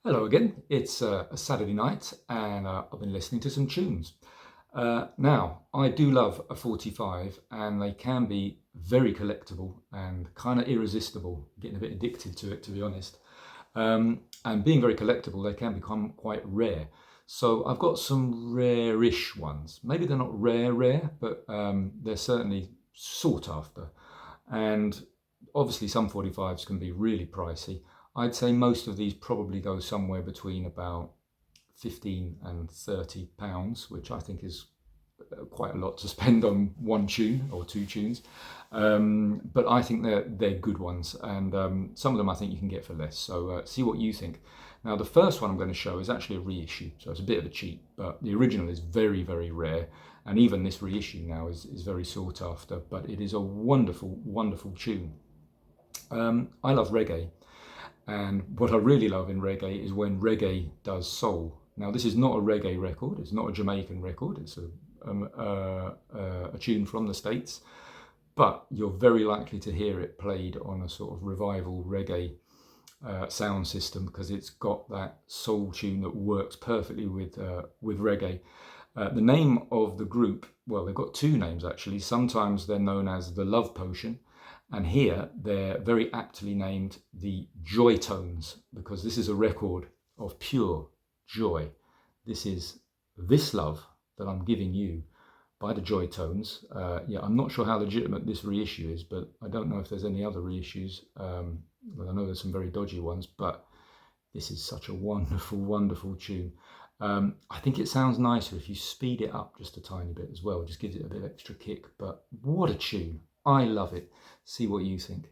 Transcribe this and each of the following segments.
Hello again. It's a Saturday night and I've been listening to some tunes. Now, I do love a 45 and they can be very collectible and kind of irresistible, getting a bit addicted to it, to be honest. And being very collectible, they can become quite rare. So I've got some rare-ish ones. Maybe they're not rare, but they're certainly sought after. And obviously some 45s can be really pricey. I'd say most of these probably go somewhere between about 15 and 30 pounds, which I think is quite a lot to spend on one tune or two tunes. But I think they're good ones, and some of them I think you can get for less. So see what you think. Now the first one I'm going to show is actually a reissue, so it's a bit of a cheat, but the original is very rare, and even this reissue now is very sought after. But it is a wonderful tune. I love reggae, and what I really love in reggae is when reggae does soul. Now, this is not a reggae record, it's not a Jamaican record, it's a tune from the States, but you're very likely to hear it played on a sort of revival reggae sound system because it's got that soul tune that works perfectly with reggae. The name of the group, well, they've got two names actually. Sometimes they're known as the Love Potion, and here they're very aptly named the Joy Tones because this is a record of pure joy. This is This Love That I'm Giving You by the Joy Tones. Yeah, I'm not sure how legitimate this reissue is, but I don't know if there's any other reissues. Well, I know there's some very dodgy ones, but this is such a wonderful tune. I think it sounds nicer if you speed it up just a tiny bit as well. It just gives it a bit extra kick, but what a tune. I love it. See what you think.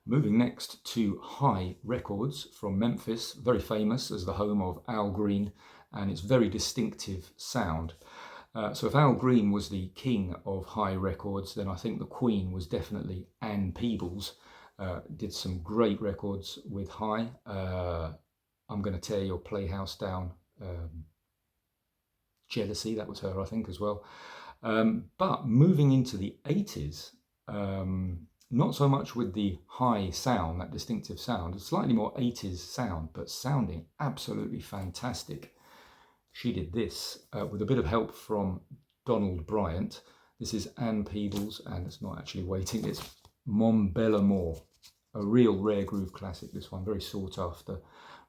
Moving next to High Records from Memphis, very famous as the home of Al Green and its very distinctive sound. So if Al Green was the king of High Records, then I think the queen was definitely Ann Peebles. Did some great records with High. I'm Gonna Tear Your Playhouse Down. Jealousy, that was her, I think, as well. But moving into the 80s, not so much with the high sound, that distinctive sound, a slightly more 80s sound, but sounding absolutely fantastic. She did this with a bit of help from Donald Bryant. This is Ann Peebles, and it's not actually waiting, it's Mon Bel Amour. A real rare groove classic, this one, very sought after,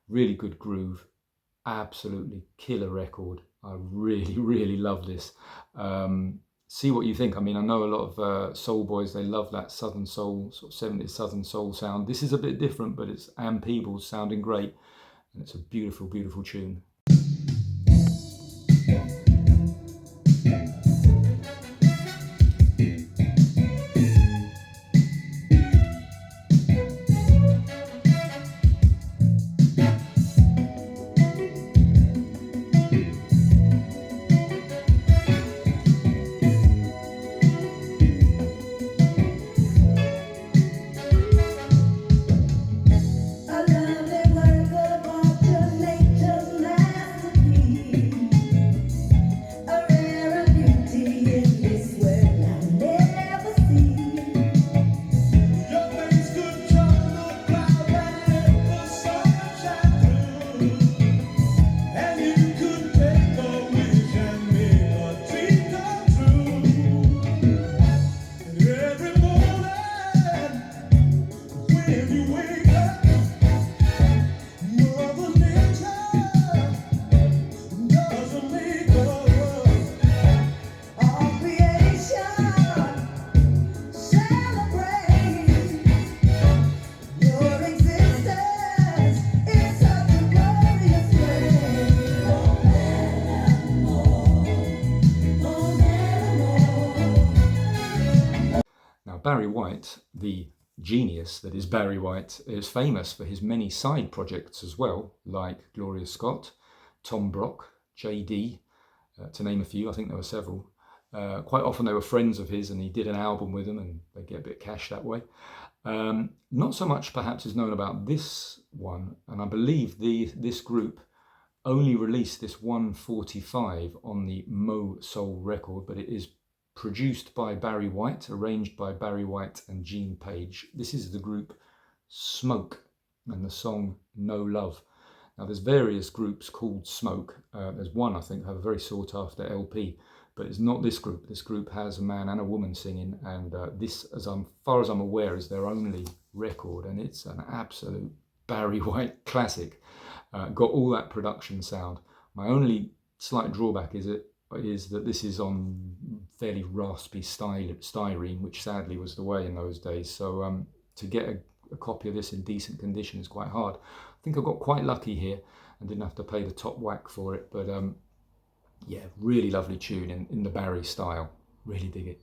really good groove, absolutely killer record. I really love this. See what you think. I mean, I know a lot of soul boys, they love that Southern soul, sort of 70s Southern soul sound. This is a bit different, but it's Ann Peebles sounding great, and it's a beautiful tune. I love it when I go to nature's night. Barry White, the genius that is Barry White, is famous for his many side projects as well, like Gloria Scott, Tom Brock, JD, to name a few. I think there were several. Quite often they were friends of his and he did an album with them and they get a bit of cash that way. Not so much perhaps is known about this one, and I believe this group only released this 145 on the Mo Soul record, but it is produced by Barry White, arranged by Barry White and Gene Page. This is the group Smoke and the song No Love. Now there's various groups called Smoke. There's one I think have a very sought after LP, but it's not this group. This group has a man and a woman singing, and this, as far as I'm aware, is their only record, and it's an absolute Barry White classic. Got all that production sound. My only slight drawback is that this is on fairly raspy styrene, which sadly was the way in those days. So to get a copy of this in decent condition is quite hard. I think I got quite lucky here and didn't have to pay the top whack for it. But yeah, really lovely tune in the Barry style. Really dig it.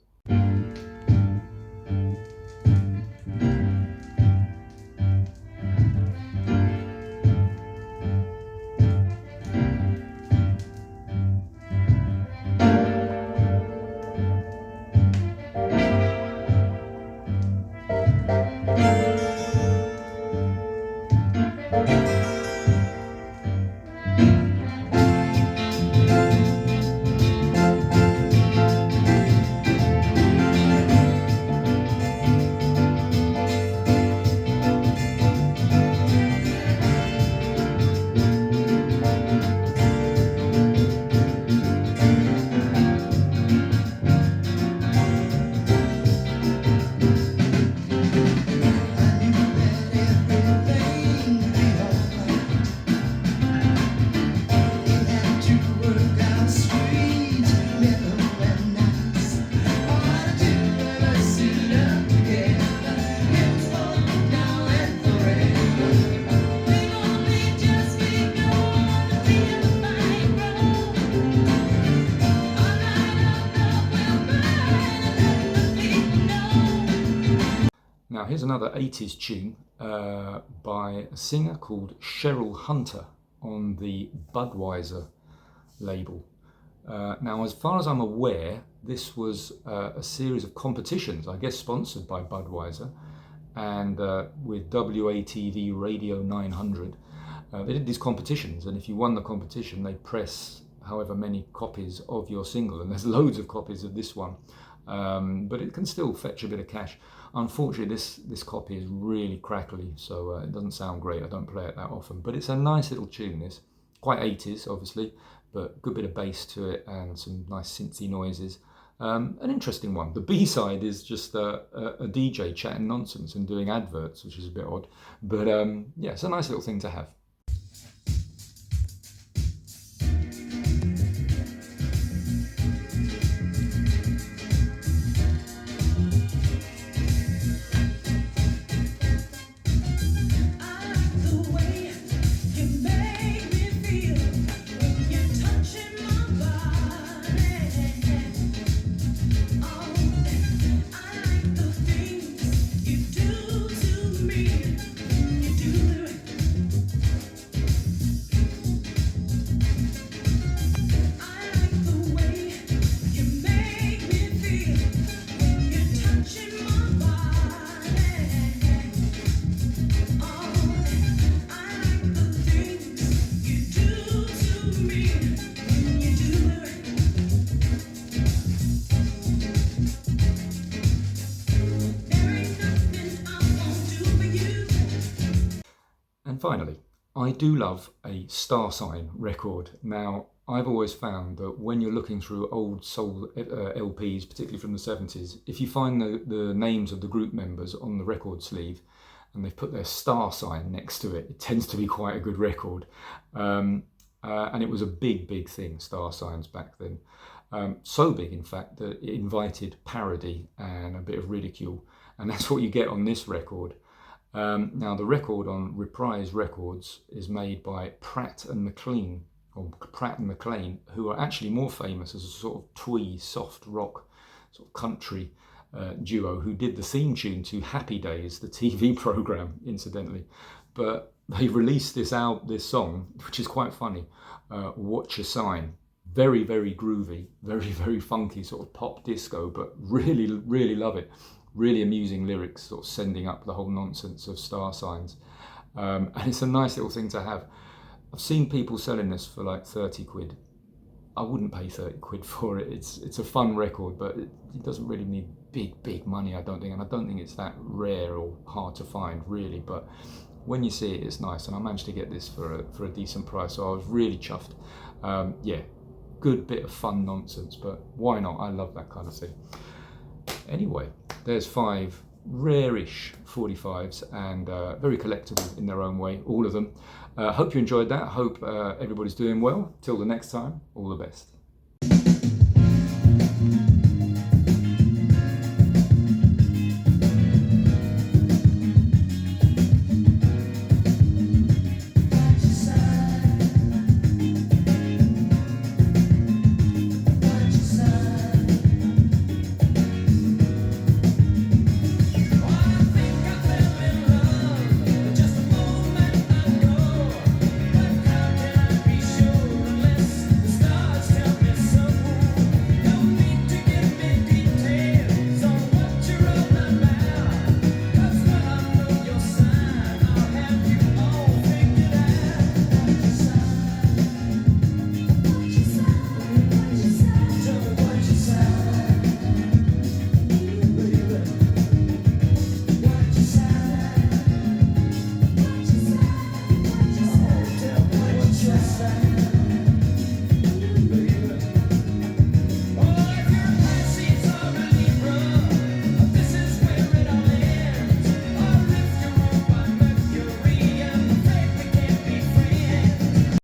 Now here's another 80s tune by a singer called Cheryl Hunter on the Budweiser label. Now as far as I'm aware, this was a series of competitions, I guess sponsored by Budweiser, and with WATV Radio 900. They did these competitions, and if you won the competition, they press however many copies of your single, and there's loads of copies of this one. But it can still fetch a bit of cash. Unfortunately, this copy is really crackly, so it doesn't sound great. I don't play it that often, but it's a nice little tune. This quite 80s, obviously, but good bit of bass to it and some nice synthy noises. An interesting one. The B-side is just a DJ chatting nonsense and doing adverts, which is a bit odd, but yeah, it's a nice little thing to have. Finally, I do love a star sign record. Now, I've always found that when you're looking through old soul LPs, particularly from the 70s, if you find the names of the group members on the record sleeve and they've put their star sign next to it, it tends to be quite a good record. And it was a big thing, star signs back then. So big, in fact, that it invited parody and a bit of ridicule. And that's what you get on this record. Now the record on Reprise Records is made by Pratt and McLean, who are actually more famous as a sort of twee, soft rock, sort of country duo who did the theme tune to Happy Days, the TV program, incidentally. But they released this song, which is quite funny, Watch Your Sign. Very, very groovy, very, very funky, sort of pop disco, but really, really love it. Really amusing lyrics, sort of sending up the whole nonsense of star signs. And it's a nice little thing to have. I've seen people selling this for like 30 quid. I wouldn't pay 30 quid for it. It's a fun record, but it doesn't really need big money, I don't think. And I don't think it's that rare or hard to find, really. But when you see it, it's nice. And I managed to get this for a decent price, so I was really chuffed. Yeah, good bit of fun nonsense, but why not? I love that kind of thing. Anyway, there's 5 rare-ish 45s and very collectible in their own way, all of them. Hope you enjoyed that. Hope everybody's doing well. Till the next time, all the best.